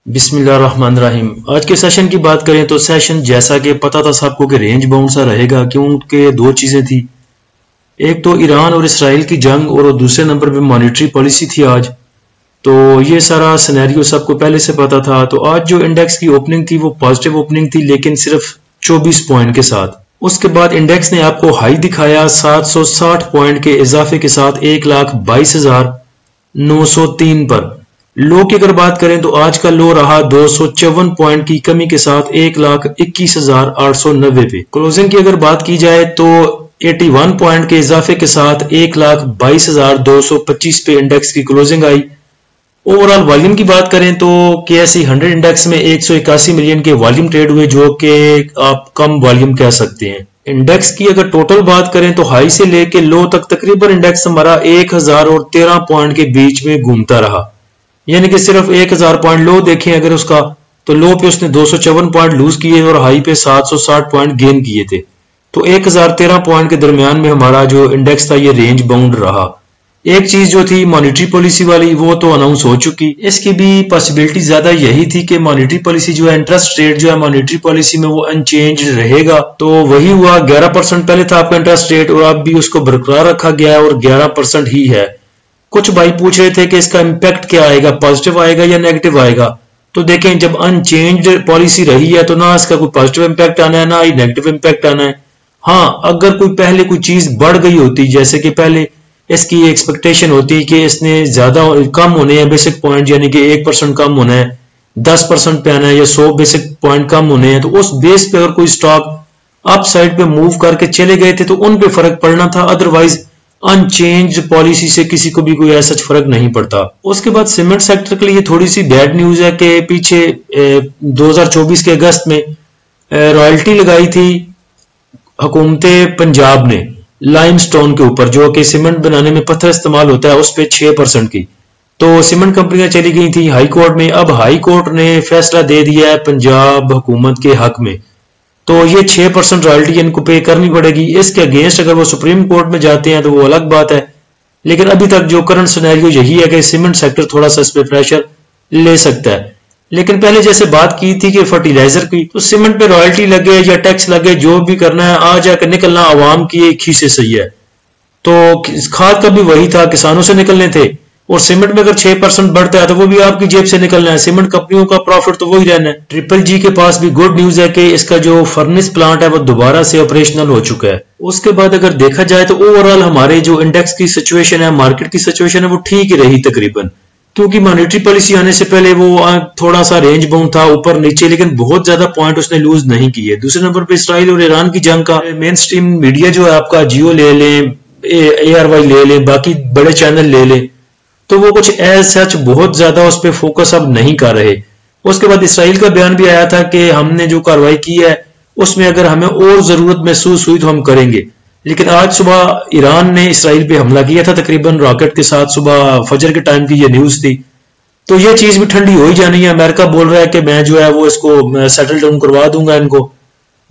बिस्मिल्लाहिर्रहमानिर्रहीम। आज के सेशन की बात करें तो सेशन जैसा कि पता था सबको कि रेंज बाउंड सा रहेगा, क्योंकि दो चीज़ें थी। एक तो ईरान और इसराइल की जंग और दूसरे नंबर पे मॉनेटरी पॉलिसी थी आज। तो ये सारा सिनेरियो सबको पहले से पता था। तो आज जो इंडेक्स की ओपनिंग थी वो पॉजिटिव ओपनिंग थी, लेकिन सिर्फ 24 पॉइंट के साथ। उसके बाद इंडेक्स ने आपको हाई दिखाया 760 पॉइंट के इजाफे के साथ 1,22,903 पर। लो की अगर बात करें तो आज का लो रहा 254 पॉइंट की कमी के साथ 1,21,890 पे। क्लोजिंग की अगर बात की जाए तो 81 पॉइंट के इजाफे के साथ 1,22,225 पे इंडेक्स की क्लोजिंग आई। ओवरऑल वॉल्यूम की बात करें तो KSE 100 इंडेक्स में 181 मिलियन के वॉल्यूम ट्रेड हुए, जो कि आप कम वॉल्यूम कह सकते हैं। इंडेक्स की अगर टोटल बात करें तो हाई से लेके लो तक तकरीबन इंडेक्स हमारा 1013 पॉइंट के बीच में घूमता रहा। यानी कि सिर्फ 1000 पॉइंट लो देखें अगर उसका, तो लो पे उसने 254 पॉइंट लूज किए और हाई पे 760 पॉइंट गेन किए थे। तो 1013 पॉइंट के दरमियान में हमारा जो इंडेक्स था ये रेंज बाउंड रहा। एक चीज जो थी मॉनेटरी पॉलिसी वाली वो तो अनाउंस हो चुकी। इसकी भी पॉसिबिलिटी ज्यादा यही थी कि मॉनेटरी पॉलिसी जो है, इंटरेस्ट रेट जो है मॉनेटरी पॉलिसी में वो अनचेंज रहेगा। तो वही हुआ। 11% पहले था आपका इंटरेस्ट रेट और अब भी उसको बरकरार रखा गया है और 11% ही है। कुछ भाई पूछ रहे थे कि इसका इम्पैक्ट क्या आएगा, पॉजिटिव आएगा या नेगेटिव आएगा। तो देखें, जब अनचेंज पॉलिसी रही है तो ना इसका कोई पॉजिटिव इम्पैक्ट आना है ना ही नेगेटिव इम्पैक्ट आना है। हाँ, अगर कोई पहले कोई चीज बढ़ गई होती, जैसे कि पहले इसकी एक्सपेक्टेशन होती कि इसने ज्यादा कम होने हैं बेसिक पॉइंट, यानी कि 1% कम होना है, 10% पे आना है या 100 बेसिक पॉइंट कम होने हैं, तो उस बेस पे अगर कोई स्टॉक अप साइड पे मूव करके चले गए थे तो उन पे फर्क पड़ना था। अदरवाइज अनचेंज पॉलिसी से किसी को भी कोई ऐसा फर्क नहीं पड़ता। उसके बाद सीमेंट सेक्टर के लिए थोड़ी सी बैड न्यूज है कि पीछे 2024 के अगस्त में रॉयल्टी लगाई थी हुकूमत पंजाब ने लाइमस्टोन के ऊपर, जो कि सीमेंट बनाने में पत्थर इस्तेमाल होता है, उस पे 6% की। तो सीमेंट कंपनियां चली गई थी हाई कोर्ट में। अब हाई कोर्ट ने फैसला दे दिया है पंजाब हुकूमत के हक में, तो ये 6% रॉयल्टी इनको पे करनी पड़ेगी। इसके अगेंस्ट अगर वो सुप्रीम कोर्ट में जाते हैं तो वो अलग बात है, लेकिन अभी तक जो करंट सिनेरियो यही है कि सीमेंट सेक्टर थोड़ा सा इस पे प्रेशर ले सकता है। लेकिन पहले जैसे बात की थी कि फर्टिलाइजर की, तो सीमेंट पे रॉयल्टी लगे या टैक्स लगे, जो भी करना है आ जाकर निकलना आवाम की एक ही से सही है। तो खाद का भी वही था, किसानों से निकलने थे। और सीमेंट में अगर 6% बढ़ता है तो वो भी आपकी जेब से निकलना है। सीमेंट कंपनियों का प्रॉफिट तो वही रहना है। ट्रिपल जी के पास भी गुड न्यूज है कि इसका जो फर्नेस प्लांट है वो दोबारा से ऑपरेशनल हो चुका है। उसके बाद अगर देखा जाए तो ओवरऑल हमारे जो इंडेक्स की सिचुएशन है, मार्केट की सिचुएशन है, वो ठीक ही रही तकरीबन, क्योंकि मॉनेटरी पॉलिसी आने से पहले वो थोड़ा सा रेंज बाउंड था ऊपर नीचे, लेकिन बहुत ज्यादा पॉइंट उसने लूज नहीं किए। दूसरे नंबर पर इसराइल और ईरान की जंग का मेन स्ट्रीम मीडिया जो है आपका, जियो ले लें, ARY ले लें, बाकी बड़े चैनल ले लें, तो वो कुछ एज सच बहुत ज्यादा उस पर फोकस अब नहीं कर रहे। उसके बाद इसराइल का बयान भी आया था कि हमने जो कार्रवाई की है उसमें अगर हमें और जरूरत महसूस हुई तो हम करेंगे। लेकिन आज सुबह ईरान ने इसराइल पे हमला किया था तकरीबन रॉकेट के साथ, सुबह फजर के टाइम की ये न्यूज थी। तो ये चीज भी ठंडी हो ही जानी है। अमेरिका बोल रहा है कि मैं जो है वो इसको सेटल डाउन करवा दूंगा इनको।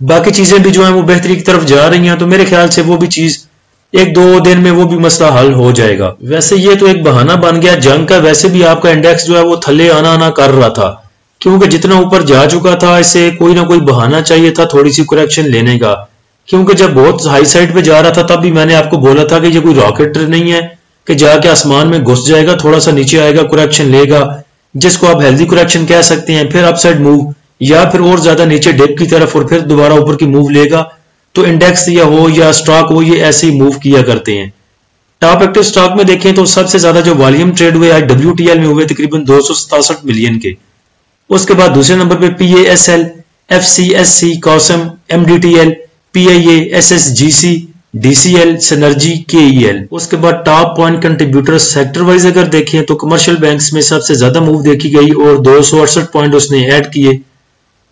बाकी चीजें भी जो है वो बेहतरी की तरफ जा रही हैं, तो मेरे ख्याल से वो भी चीज 1-2 दिन में वो भी मसला हल हो जाएगा। वैसे ये तो एक बहाना बन गया जंग का। वैसे भी आपका इंडेक्स जो है वो थल्ले आना आना कर रहा था, क्योंकि जितना ऊपर जा चुका था इसे कोई ना कोई बहाना चाहिए था थोड़ी सी करेक्शन लेने का। क्योंकि जब बहुत हाई साइड पे जा रहा था तब भी मैंने आपको बोला था कि ये कोई रॉकेट नहीं है कि जाके आसमान में घुस जाएगा, थोड़ा सा नीचे आएगा, करेक्शन लेगा, जिसको आप हेल्दी करेक्शन कह सकते हैं, फिर अपसाइड मूव या फिर और ज्यादा नीचे डिप की तरफ और फिर दोबारा ऊपर की मूव लेगा। तो इंडेक्स या हो या स्टॉक हो, ये ऐसे ही मूव किया करते हैं। टॉप एक्टिव स्टॉक में देखें तो सबसे ज्यादा जो वॉल्यूम ट्रेड हुए आज WTL में हुए तकरीबन 267 मिलियन के। उसके बाद दूसरे नंबर पे PASL, FCSC, कॉसम, MDTL, PIA, SSGC, DCL, synergy, KEL। उसके बाद top point contributor sector wise अगर देखें तो कमर्शियल बैंक्स में सबसे ज्यादा मूव देखी गई और 268 पॉइंट उसने ऐड किए।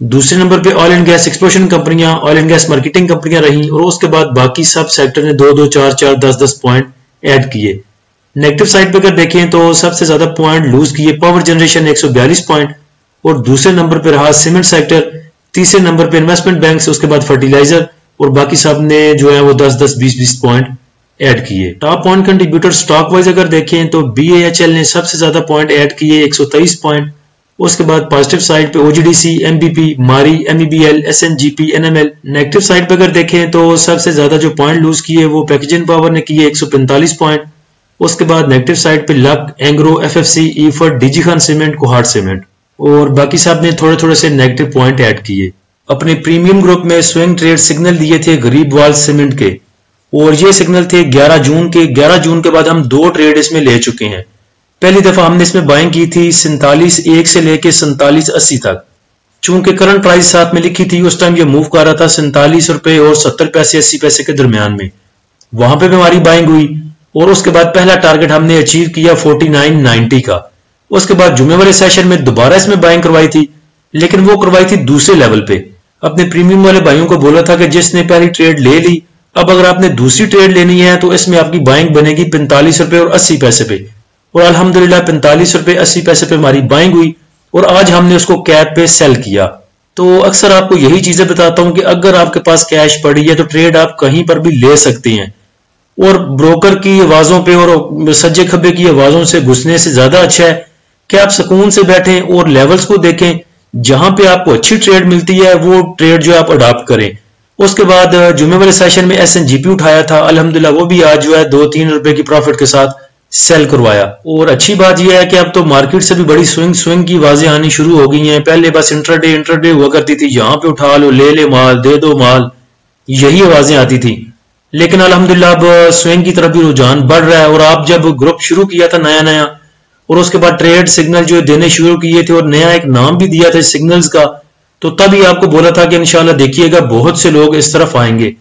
दूसरे नंबर पे ऑयल एंड गैस एक्सप्लोशन कंपनियां, ऑयल एंड गैस मार्केटिंग कंपनियां रही, और उसके बाद बाकी सब सेक्टर ने 2-2, 4-4, 10-10 पॉइंट ऐड किए। नेगेटिव साइड पे अगर देखें तो सबसे ज्यादा पॉइंट लूज किए पावर जनरेशन 142 पॉइंट, और दूसरे नंबर पे रहा सीमेंट सेक्टर, तीसरे नंबर पे इन्वेस्टमेंट बैंक, उसके बाद फर्टिलाइजर, और बाकी सब ने जो है वो 10-10, 20-20 पॉइंट ऐड किए। Top point contributor stock wise अगर देखें तो BAHL ने सबसे ज्यादा पॉइंट ऐड किए 123 पॉइंट, उसके बाद पॉजिटिव साइड पे ओजीडीसी, एमबीपी, मारी, एमईबीएल, एसएनजीपी, एनएमएल। नेगेटिव साइड पे अगर देखें तो सबसे ज्यादा जो पॉइंट लूज किए वो पैकेजिंग पावर ने किए 145 पॉइंट। उसके बाद नेगेटिव साइड पे luck, Engro, FFC, Efert, DG Khan cement, Kohat cement, और बाकी साहब ने थोड़े थोड़े से नेगेटिव पॉइंट ऐड किए। अपने प्रीमियम ग्रुप में स्विंग ट्रेड सिग्नल दिए थे गरीबवाल सीमेंट के, और ये सिग्नल थे 11 जून के। 11 जून के बाद हम 2 ट्रेड इसमें ले चुके हैं। पहली दफा हमने इसमें बाइंग की थी 47.1 से लेके 47.80 तक। चूंकि करंट प्राइस साथ में लिखी थी, उस टाइम ये मूव कर रहा था 47 रुपए और 70 पैसे 80 पैसे के दरमियान में। वहां पे भी हमारी बाइंग हुई, और उसके बाद पहला टारगेट हमने अचीव किया 49.90 का। उसके बाद जुमे वाले सेशन में दोबारा इसमें बाइंग करवाई थी, लेकिन वो करवाई थी दूसरे लेवल पे। अपने प्रीमियम वाले भाइयों को बोला था कि जिसने पहली ट्रेड ले ली, अब अगर आपने दूसरी ट्रेड लेनी है तो इसमें आपकी बाइंग बनेगी 45 रुपए और 80 पैसे पे। और अल्हम्दुलिल्लाह 45 रुपए 80 पैसे पे हमारी बाइंग हुई, और आज हमने उसको कैप पे सेल किया। तो अक्सर आपको यही चीजें बताता हूं कि अगर आपके पास कैश पड़ी है तो ट्रेड आप कहीं पर भी ले सकते हैं, और ब्रोकर की आवाजों पे और सज्जे खब्बे की आवाजों से घुसने से ज्यादा अच्छा है कि आप सुकून से बैठें और लेवल्स को देखें। जहां पे आपको अच्छी ट्रेड मिलती है वो ट्रेड जो आप अडॉप्ट करें। उसके बाद जुमे वाले सेशन में एसएनजीपी उठाया था, अल्हम्दुलिल्लाह वो भी आज जो है 2-3 रुपए की प्रॉफिट के साथ सेल करवाया। और अच्छी बात यह है कि अब तो मार्केट से भी बड़ी स्विंग की आवाजें आनी शुरू हो गई हैं। पहले बस इंट्राडे हुआ करती थी, यहां पे उठा लो, ले माल, दे दो माल, यही आवाजें आती थी। लेकिन अल्हम्दुलिल्लाह अब स्विंग की तरफ भी रुझान बढ़ रहा है। और आप जब ग्रुप शुरू किया था नया और उसके बाद ट्रेड सिग्नल जो देने शुरू किए थे और नया एक नाम भी दिया था सिग्नल्स का, तो तभी आपको बोला था कि इंशाल्लाह देखिएगा बहुत से लोग इस तरफ आएंगे।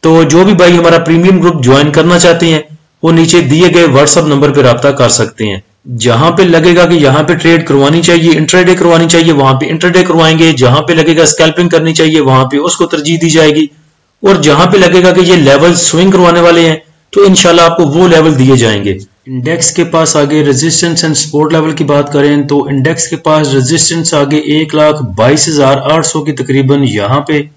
तो जो भी भाई हमारा प्रीमियम ग्रुप ज्वाइन करना चाहते हैं वो नीचे दिए गए व्हाट्सएप नंबर पर राब्ता कर सकते हैं। जहां पे लगेगा कि यहाँ पे ट्रेड करवानी चाहिए, इंट्राडे करवानी चाहिए, वहां पे इंट्राडे करवाएंगे। जहां पे लगेगा स्कैल्पिंग करनी चाहिए, वहां पे उसको तरजीह दी जाएगी। और जहां पे लगेगा कि ये लेवल स्विंग करवाने वाले हैं तो इंशाल्लाह आपको वो लेवल दिए जाएंगे। इंडेक्स के पास आगे रेजिस्टेंस एंड सपोर्ट लेवल की बात करें तो इंडेक्स के पास रेजिस्टेंस आगे 1,22,800 की तकरीबन यहाँ पे।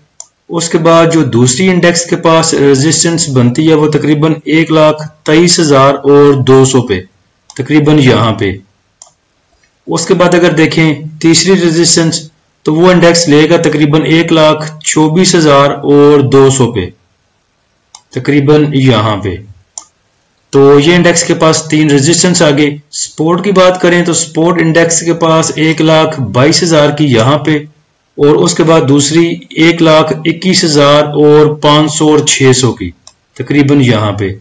उसके बाद जो दूसरी इंडेक्स के पास रेजिस्टेंस बनती है वो तकरीबन 1,23,200 पे, तकरीबन यहाँ पे। उसके बाद अगर देखें तीसरी रेजिस्टेंस तो वो इंडेक्स लेगा तकरीबन 1,24,200 पे, तकरीबन यहाँ पे। तो ये इंडेक्स के पास 3 रेजिस्टेंस आ गए। सपोर्ट की बात करें तो सपोर्ट इंडेक्स के पास 1,22,000 की यहाँ पे, और उसके बाद दूसरी 1,21,500 और 600 की, तकरीबन यहाँ पे।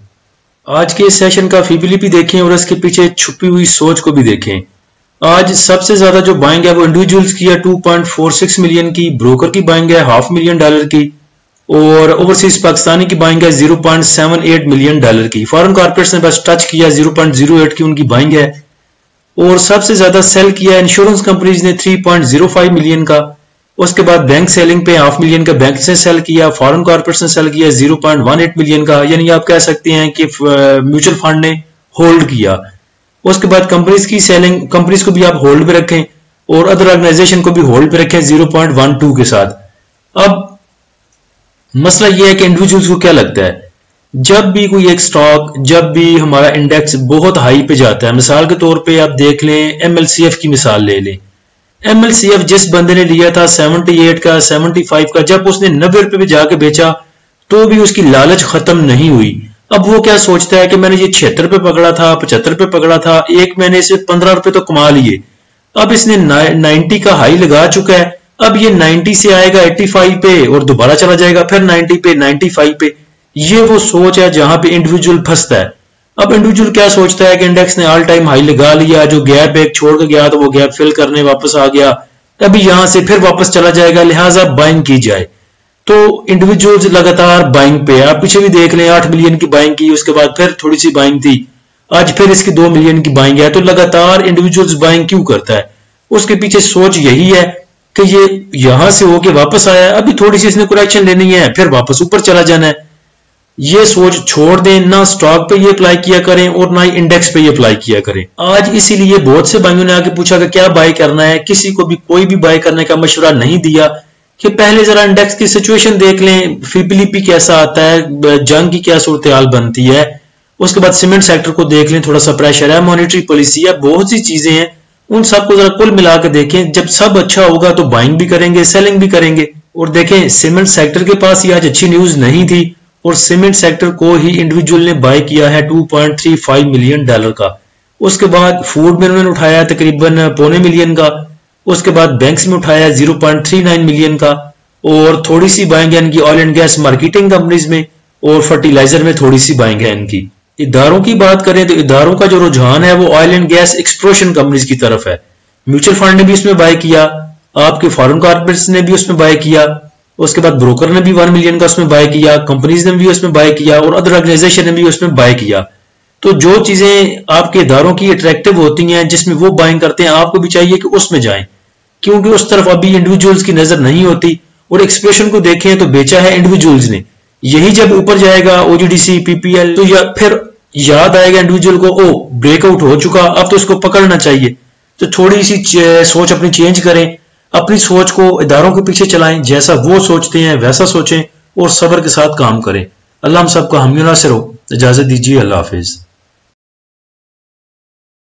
आज के इस सेशन का फीबिलिटी देखें और इसके पीछे छुपी हुई सोच को भी देखें। आज सबसे ज्यादा जो बाइंग है वो इंडिविजुअल्स की है 2.46 मिलियन की, ब्रोकर की बाइंग है $500,000 की, और ओवरसीज पाकिस्तानी की बाइंग है $0.78 मिलियन की। फॉरेन कॉर्पोरेट्स ने बस टच किया 0.08 की उनकी बाइंग है। और सबसे ज्यादा सेल किया इंश्योरेंस कंपनीज ने 3.05 मिलियन का। उसके बाद बैंक सेलिंग पे $500,000 का बैंक से सेल किया, फॉरेन कॉर्पोरेट्स ने सेल किया 0.18 मिलियन का, यानी आप कह सकते हैं कि म्यूचुअल फंड ने होल्ड किया। उसके बाद कंपनीज की सेलिंग, कंपनीज को भी आप होल्ड पे रखें और अदर ऑर्गेनाइजेशन को भी होल्ड पे रखें 0.12 के साथ। अब मसला यह है कि इंडिविजुअल्स को क्या लगता है, जब भी कोई एक स्टॉक, जब भी हमारा इंडेक्स बहुत हाई पे जाता है, मिसाल के तौर पे आप देख लें एमएलसीएफ की मिसाल ले लें। एमएलसीएफ जिस बंदे ने लिया था 78 का, 75 का, जब उसने 90 रुपए पे जाके बेचा तो भी उसकी लालच खत्म नहीं हुई। अब वो क्या सोचता है कि मैंने ये 76 रुपए पकड़ा था, 75 रुपए पकड़ा था, एक महीने से 15 रुपए तो कमा लिए। अब इसने 90 का हाई लगा चुका है, अब ये 90 से आएगा 85 पे और दोबारा चला जाएगा फिर 90 पे, 95 पे। ये वो सोच है जहां पे इंडिविजुअल फंसता है। अब इंडिविजुअल क्या सोचता है कि इंडेक्स ने ऑल टाइम हाई लगा लिया, जो गैप एक छोड़ के गया तो वो गैप फिल करने वापस आ गया, अभी यहां से फिर वापस चला जाएगा, लिहाजा बाइंग की जाए। तो इंडिविजुअल्स लगातार बाइंग पे है। आप पीछे भी देख लें 8 मिलियन की बाइंग की, उसके बाद फिर थोड़ी सी बाइंग थी, आज फिर इसकी 2 मिलियन की बाइंग है। तो लगातार इंडिविजुअल्स बाइंग क्यों करता है? उसके पीछे सोच यही है कि ये यहां से होके वापस आया है, अभी थोड़ी सी इसने करेक्शन लेनी है, फिर वापस ऊपर चला जाना है। ये सोच छोड़ दें, ना स्टॉक पे ये अप्लाई किया करें और ना ही इंडेक्स पे ये अप्लाई किया करें। आज इसीलिए बहुत से भाइयों ने आके पूछा कि क्या बाय करना है, किसी को भी कोई भी बाय करने का मशवरा नहीं दिया कि पहले जरा इंडेक्स की सिचुएशन देख लें, फीपीलीपी कैसा आता है, जंग की क्या सूरत हाल बनती है, उसके बाद सीमेंट सेक्टर को देख लें, थोड़ा सा प्रेशर है, मॉनेटरी पॉलिसी है, बहुत सी चीजें हैं, उन सबको जरा कुल मिला के देखें, जब सब अच्छा होगा तो बाइंग भी करेंगे, सेलिंग भी करेंगे। और देखें सीमेंट सेक्टर के पास ये आज अच्छी न्यूज नहीं थी और सीमेंट सेक्टर को ही इंडिविजुअल ने बाय किया है $2.35 मिलियन का। उसके बाद फूड में उन्होंने उठाया तकरीबन $0.25 मिलियन का। उसके बाद बैंक्स में उठाया 0.39 मिलियन का और थोड़ी सी बाइंग है इनकी oil and gas marketing companies में और फर्टिलाइजर में थोड़ी सी बाइंग है इनकी। इदारों की बात करें तो इदारों का जो रुझान है वो oil and gas exploration companies की तरफ है। म्यूचुअल फंड ने भी इसमें बाय किया, आपके फॉरेन कॉर्पोरेट्स ने भी उसमें बाय किया, उसके बाद ब्रोकर ने भी 1 मिलियन का उसमें बाय किया, कंपनीज ने भी उसमें बाय किया और अदर ऑर्गेनाइजेशन ने भी उसमें बाय किया। तो जो चीजें आपके इदारों की अट्रैक्टिव होती हैं जिसमें वो बाइंग करते हैं, आपको भी चाहिए कि उसमें जाएं, क्योंकि उस तरफ अभी इंडिविजुअल्स की नजर नहीं होती। और एक्सप्रेशन को देखें तो बेचा है इंडिविजुअल्स ने, यही जब ऊपर जाएगा ओजीडीसी पीपीएल तो या फिर याद आएगा इंडिविजुअल को, ओ ब्रेकआउट हो चुका, अब तो इसको पकड़ना चाहिए। तो थोड़ी सी सोच अपनी चेंज करें, अपनी सोच को इदारों के पीछे चलाएं, जैसा वो सोचते हैं वैसा सोचें और सब्र के साथ काम करें। अल्लाह हम सबका हामी नासिर हो। इजाजत दीजिए, अल्लाह हाफिज।